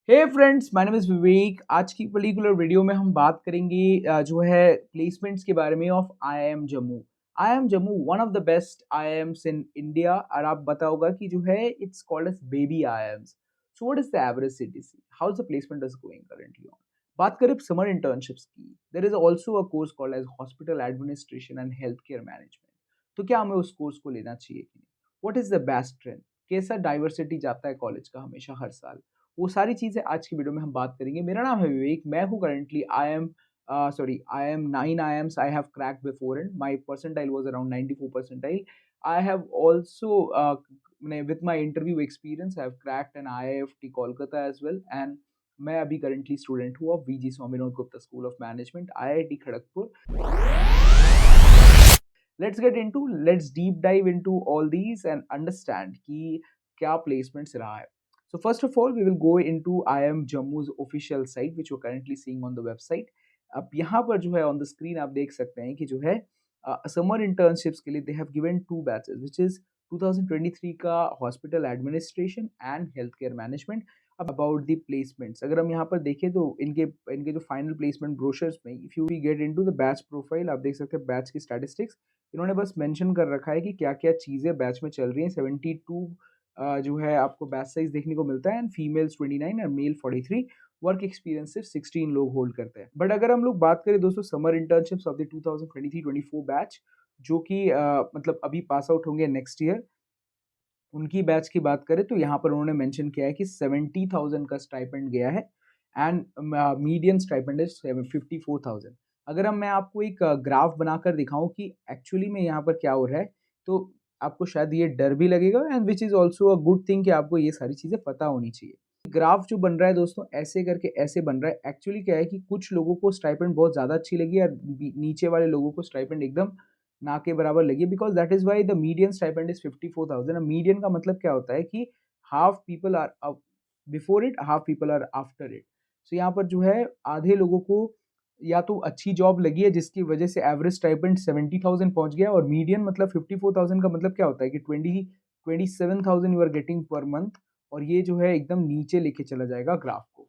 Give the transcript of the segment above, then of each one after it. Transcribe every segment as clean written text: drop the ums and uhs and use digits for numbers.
Hey friends, my name is Vivek. आज की particular video में हम बात करेंगे जो है प्लेसमेंट्स के बारे में of IIM Jammu. IIM Jammu one of the best IIMs in India और आप पता होगा कि जो है it's called as baby IIMs. So what is the average CTC, how is the placement is going currently on. बात करें समर इंटर्नशिप्स की, there is also a course called as hospital administration and health care management. तो क्या हमें उस course को लेना चाहिए कि नहीं? What is the best trend, कैसा डाइवर्सिटी जाता है कॉलेज का हमेशा हर साल, वो सारी चीज़ें आज की वीडियो में हम बात करेंगे। मेरा नाम है विवेक, मैं हूँ currently I am 9 IIMs I have cracked before and my percentile was around 94 percentile. I have also with my interview experience I have cracked an IIFT Kolkata as well and मैं अभी करंटली स्टूडेंट हूँ of वीजी स्वामीनाथ Gupta school of management IIT Kharagpur. Let's deep dive into all these and understand कि क्या placements रहा है। So first of all, we will go into IIM Jammu's official site, which you're currently seeing on the website. अब यहाँ पर जो है on the screen आप देख सकते हैं कि जो है समर इंटर्नशिप्स के लिए they have given two batches, which is 2023 का hospital administration and health care management. अब अबाउट द प्लेसमेंट्स अगर हम यहाँ पर देखें तो इनके जो फाइनल प्लेसमेंट ब्रोशर्स में if you get into the batch profile आप देख सकते हैं बैच की स्टैटिस्टिक्स। इन्होंने बस मेंशन कर रखा है कि क्या क्या चीज़ें बैच में चल रही हैं। 72 जो है आपको बैच साइज देखने को मिलता है एंड फीमेल्स 29 और मेल 43। वर्क एक्सपीरियंस सिर्फ 16 लोग होल्ड करते हैं। बट अगर हम लोग बात करें दोस्तों summer internships of the 2023-24 batch जो कि मतलब अभी पास आउट होंगे नेक्स्ट ईयर, उनकी बैच की बात करें तो यहाँ पर उन्होंने मेंशन किया है कि 70,000 का स्टाइपेंड गया है एंड मीडियन स्टाइपेंड इज 54,000। अगर मैं आपको एक ग्राफ बनाकर दिखाऊं कि एक्चुअली में यहाँ पर क्या हो रहा है तो आपको शायद ये डर भी लगेगा and which is also a good thing कि आपको ये सारी चीज़ें पता होनी चाहिए। ग्राफ जो बन रहा है दोस्तों ऐसे करके ऐसे बन रहा है। एक्चुअली क्या है कि कुछ लोगों को स्टाइपेंड बहुत ज़्यादा अच्छी लगी और नीचे वाले लोगों को स्टाइपेंड एकदम ना के बराबर लगी, because that is why the median stipend is 54,000। Median का मतलब क्या होता है कि half people are before it, half people are after it. So यहाँ पर जो है आधे लोगों को या तो अच्छी जॉब लगी है जिसकी वजह से एवरेज स्टाइपेंड 70,000 पहुंच गया, और मीडियन मतलब 54,000 का मतलब क्या होता है कि 27,000 you are getting per month, और ये जो है एकदम नीचे लेके चला जाएगा ग्राफ को,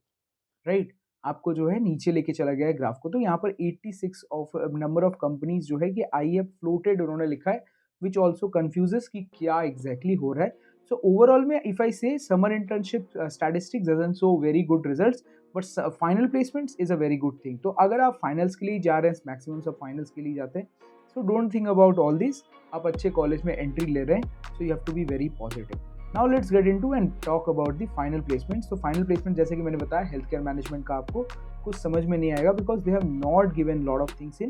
राइट आपको जो है नीचे लेके चला गया है ग्राफ को। तो यहाँ पर 86 ऑफ नंबर ऑफ कंपनीज जो है कि आई हैव फ्लोटेड उन्होंने लिखा है, विच ऑल्सो कंफ्यूजेस कि क्या एग्जैक्टली हो रहा है। सो ओवरऑल में इफ आई से summer internship statistics doesn't show very good results, but final placements is a very good thing. तो अगर आप फाइनल्स के लिए जा रहे हैं, मैक्सिमम सब फाइनल्स के लिए जाते हैं, so don't think about all this. आप अच्छे कॉलेज में एंट्री ले रहे हैं, so you have to be very positive. Now let's get into and talk about the final placements. तो फाइनल प्लेसमेंट जैसे कि मैंने बताया हेल्थ केयर मैनेजमेंट का आपको कुछ समझ में नहीं आएगा because they have not given lot of things in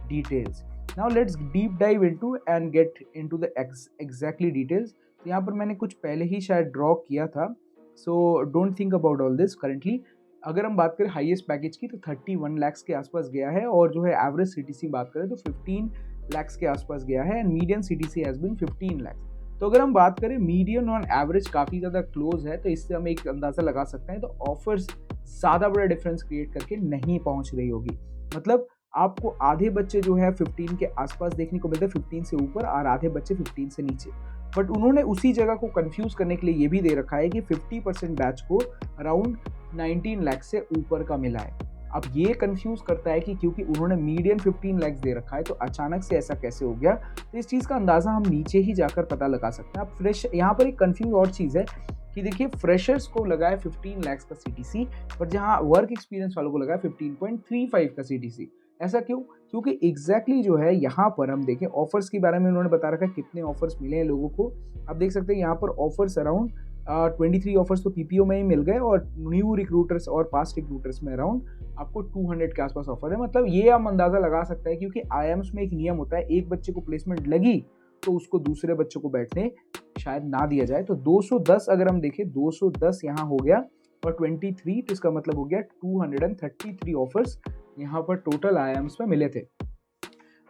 details. Now let's deep dive into and get into the exactly details. तो यहाँ पर मैंने कुछ पहले ही शायद ड्रॉ किया था, सो don't think about all this currently. अगर हम बात करें हाईएस्ट पैकेज की तो 31 लाख के आसपास गया है, और जो है एवरेज सीटीसी बात करें तो 15 लाख के आसपास गया है and median CTC has been 15 lakh. तो अगर हम बात करें मीडियन और एवरेज काफ़ी ज़्यादा क्लोज है, तो इससे हम एक अंदाज़ा लगा सकते हैं तो ऑफर्स ज़्यादा बड़ा डिफरेंस क्रिएट करके नहीं पहुंच रही होगी। मतलब आपको आधे बच्चे जो है 15 के आसपास देखने को मिलते हैं, 15 से ऊपर, और आधे बच्चे 15 से नीचे। बट उन्होंने उसी जगह को कंफ्यूज करने के लिए ये भी दे रखा है कि 50% बैच को अराउंड 19 लाख से ऊपर का मिला है। अब ये कंफ्यूज करता है कि क्योंकि उन्होंने मीडियन 15 लाख दे रखा है तो अचानक से ऐसा कैसे हो गया। तो इस चीज़ का अंदाज़ा हम नीचे ही जाकर पता लगा सकते हैं। अब फ्रेश यहाँ पर एक कंफ्यूज और चीज़ है कि देखिए फ्रेशर्स को लगा है 15 लाख का सीटीसी, पर जहाँ वर्क एक्सपीरियंस वालों को लगा है 15.35 का सीटीसी। ऐसा क्यों? क्योंकि एग्जैक्टली जो है यहाँ पर हम देखें ऑफर्स के बारे में उन्होंने बता रखा है कितने ऑफर्स मिले हैं लोगों को। आप देख सकते हैं यहाँ पर ऑफर्स अराउंड 23 ऑफर्स तो पीपीओ में ही मिल गए, और न्यू रिक्रूटर्स और पास्ट रिक्रूटर्स में अराउंड आपको 200 के आसपास ऑफर है। मतलब ये हम अंदाज़ा लगा सकते हैं क्योंकि आईएम्स में एक नियम होता है, एक बच्चे को प्लेसमेंट लगी तो उसको दूसरे बच्चों को बैठने शायद ना दिया जाए। तो 210 अगर हम देखें 210 यहाँ हो गया और 23, तो इसका मतलब हो गया 233 ऑफर्स यहाँ पर टोटल आईएम्स में मिले थे।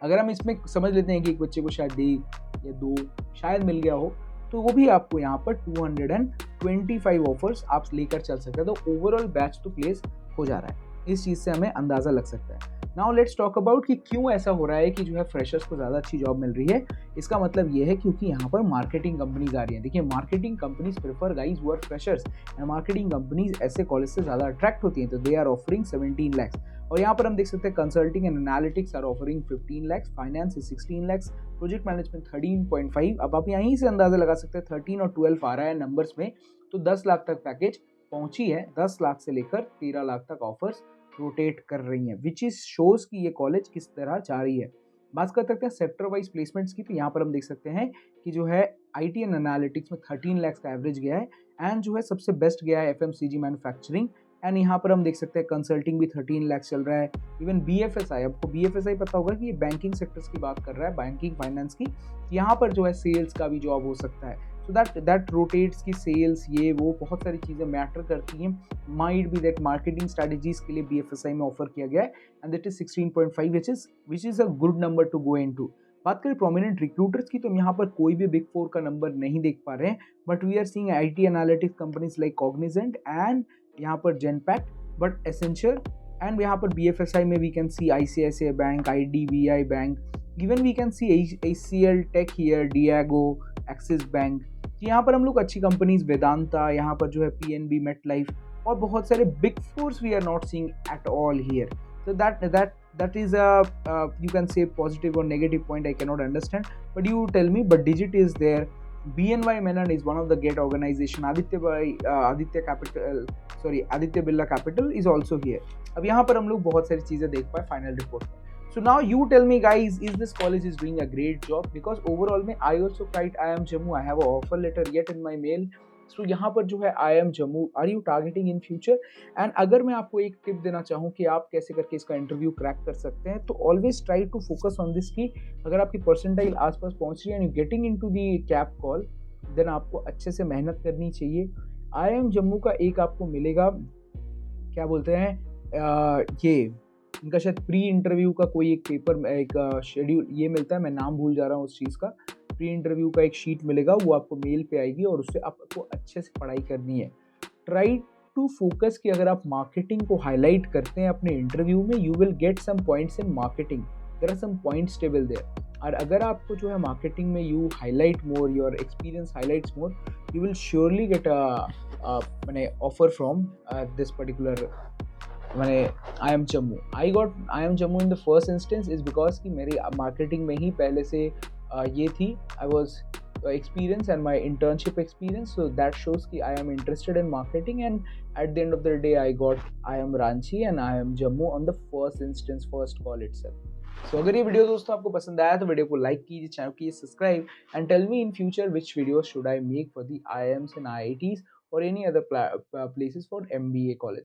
अगर हम इसमें समझ लेते हैं कि एक बच्चे को शायद 1 या 2 शायद मिल गया हो, तो वो भी आपको यहाँ पर 225 ऑफर्स आप लेकर चल सकते हैं। तो ओवरऑल बैच तो प्लेस हो जा रहा है, इस चीज़ से हमें अंदाज़ा लग सकता है। नाउ लेट्स टॉक अबाउट कि क्यों ऐसा हो रहा है कि जो है फ्रेशर्स को ज़्यादा अच्छी जॉब मिल रही है। इसका मतलब ये है क्योंकि यहाँ पर मार्केटिंग कंपनीज आ रही हैं। देखिए, marketing companies prefer guys who are freshers, and marketing companies ऐसे कॉलेज से ज़्यादा अट्रैक्ट होती हैं, तो दे आर ऑफरिंग 17 लैक्स। और यहाँ पर हम देख सकते हैं consulting and analytics are offering 15 lakhs, finance is 16 lakhs, project management 13.5। अब आप यहीं से अंदाजा लगा सकते हैं 13 और 12 आ रहा है नंबर्स में, तो 10 लाख तक पैकेज पहुंची है। 10 लाख से लेकर 13 लाख तक ऑफर्स रोटेट कर रही हैं, विच इज शोज कि ये कॉलेज किस तरह जा रही है। बात कर सकते हैं सेक्टर वाइज प्लेसमेंट्स की, तो यहाँ पर हम देख सकते हैं कि जो है आईटी एंड एनालिटिक्स में 13 लैक्स का एवरेज गया है, एंड जो है सबसे बेस्ट गया है एफएमसीजी मैन्युफैक्चरिंग, एंड यहाँ पर हम देख सकते हैं कंसल्टिंग भी 13 लैक्स चल रहा है। इवन बीएफएसआई, आपको बीएफएसआई पता होगा कि ये बैंकिंग सेक्टर्स की बात कर रहा है, बैंकिंग फाइनेंस की, यहाँ पर जो है सेल्स का भी जॉब हो सकता है। सो दैट रोटेट्स की सेल्स, ये वो बहुत सारी चीज़ें मैटर करती हैं। Might be that marketing strategies के लिए बीएफएसआई में ऑफर किया गया है, and that is 16.5 which is a good number to go into. बात करें प्रोमिनेंट रिक्रूटर्स की, तो हम यहाँ पर कोई भी बिग फोर का नंबर नहीं देख पा रहे हैं, but we are seeing IT analytics companies like Cognizant and यहाँ पर जेनपैक्ट, बट एसेंशियल, एंड यहाँ पर बीएफएसआई में we can see ICICI bank, IDBI bank, even we can see HCL tech here, Diageo, Axis bank. यहाँ पर हम लोग अच्छी कंपनीज, वेदांता, यहाँ पर जो है पीएनबी, मेट लाइफ, और बहुत सारे big fours we are not seeing at all here. So that is a you can say positive or negative point, I cannot understand, but you tell me. But Digit is there, BNY Menon is one of the great organization, Aditya Birla Capital is also here. अब यहाँ पर हम लोग बहुत सारी चीज़ें देख पाए फाइनल रिपोर्ट में। So now you tell me guys, is this college is doing a great job? Because overall में I also write IIM Jammu, I have a offer letter yet in my mail. So यहाँ पर जो है IIM Jammu, are you targeting in future? And अगर मैं आपको एक tip देना चाहूँ कि आप कैसे करके इसका इंटरव्यू क्रैक कर सकते हैं, तो always try to focus on this की अगर आपकी परसेंटाइल आसपास पहुंच रही है and getting into the CAP call, then आपको अच्छे से मेहनत करनी चाहिए। IIM जम्मू का एक आपको मिलेगा, क्या बोलते हैं, ये इनका शायद प्री इंटरव्यू का कोई एक पेपर, एक शेड्यूल ये मिलता है, मैं नाम भूल जा रहा हूँ उस चीज़ का। प्री इंटरव्यू का एक शीट मिलेगा, वो आपको मेल पे आएगी और उससे आपको अच्छे से पढ़ाई करनी है। ट्राई टू फोकस कि अगर आप मार्केटिंग को हाईलाइट करते हैं अपने इंटरव्यू में, you will get some points in marketing, there are some points table there. और अगर आपको जो है मार्केटिंग में you highlight more, your experience highlights more, you will surely get मैंने ऑफर फ्रॉम दिस पर्टिकुलर मैंने IIM Jammu. I got IIM Jammu in the first instance is because कि मेरी मार्केटिंग में ही पहले से ये थी, I was experience and my internship experience, so that shows कि I am interested in marketing, and at the end of the day I got IIM Ranchi and IIM Jammu on the first instance, first call itself। So अगर ये video दोस्तों आपको पसंद आया तो video को like कीजिए, चैनल कीजिए subscribe, and tell me in future which videos should I make for the IIMs and IITs or any other places for MBA college।